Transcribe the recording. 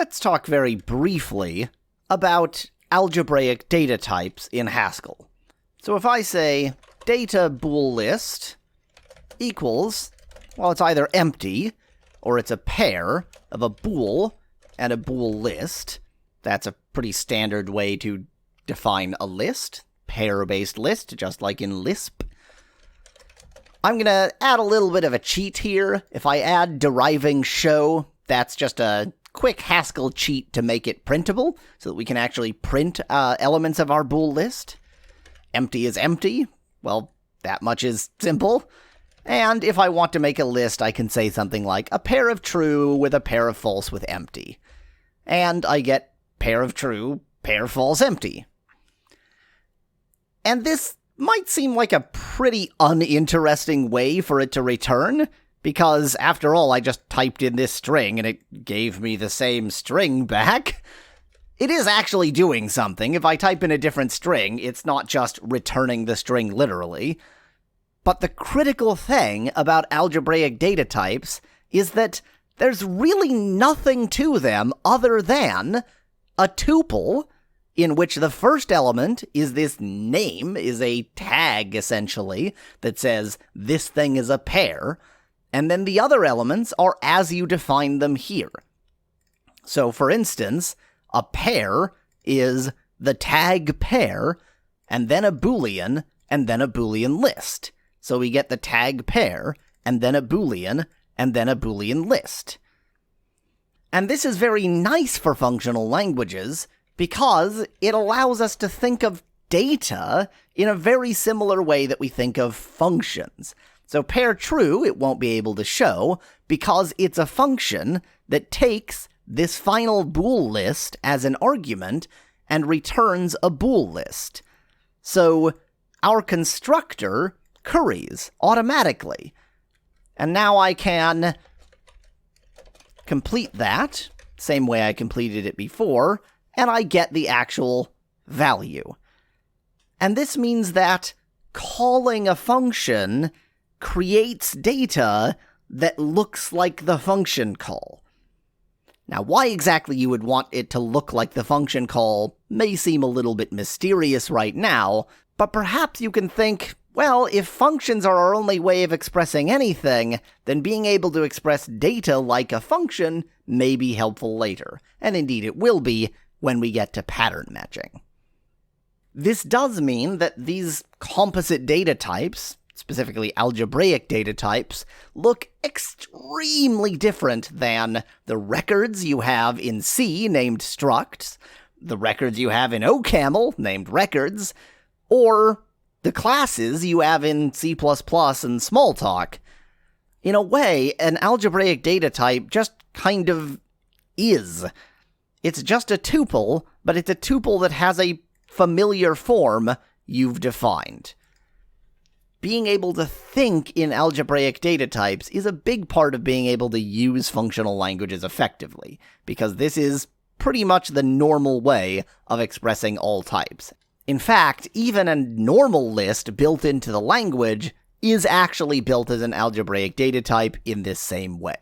Let's talk very briefly about algebraic data types in Haskell. So if I say data bool list equals, well, it's either empty or it's a pair of a bool and a bool list. That's a pretty standard way to define a list, pair-based list, just like in Lisp. I'm going to add a little bit of a cheat here. If I add deriving show, that's just a quick Haskell cheat to make it printable, so that we can actually print elements of our bool list. Empty is empty. Well, that much is simple. And if I want to make a list, I can say something like a pair of true with a pair of false with empty. And I get pair of true, pair false, empty. And this might seem like a pretty uninteresting way for it to return, because after all, I just typed in this string and it gave me the same string back. It is actually doing something. If I type in a different string, it's not just returning the string literally. But the critical thing about algebraic data types is that there's really nothing to them other than a tuple in which the first element is this name, is a tag, essentially, that says this thing is a pair, and then the other elements are as you define them here. So, for instance, a pair is the tag pair, and then a Boolean, and then a Boolean list. So we get the tag pair, and then a Boolean, and then a Boolean list. And this is very nice for functional languages, because it allows us to think of data in a very similar way that we think of functions. So pair true, it won't be able to show, because it's a function that takes this final bool list as an argument and returns a bool list. So our constructor curries automatically. And now I can complete that, same way I completed it before, and I get the actual value. And this means that calling a function creates data that looks like the function call. Now, why exactly you would want it to look like the function call may seem a little bit mysterious right now, but perhaps you can think, well, if functions are our only way of expressing anything, then being able to express data like a function may be helpful later. And indeed it will be when we get to pattern matching. This does mean that these composite data types, specifically algebraic data types, look extremely different than the records you have in C named structs, the records you have in OCaml named records, or the classes you have in C++ and Smalltalk. In a way, an algebraic data type just kind of is. It's just a tuple, but it's a tuple that has a familiar form you've defined. Being able to think in algebraic data types is a big part of being able to use functional languages effectively, because this is pretty much the normal way of expressing all types. In fact, even a normal list built into the language is actually built as an algebraic data type in this same way.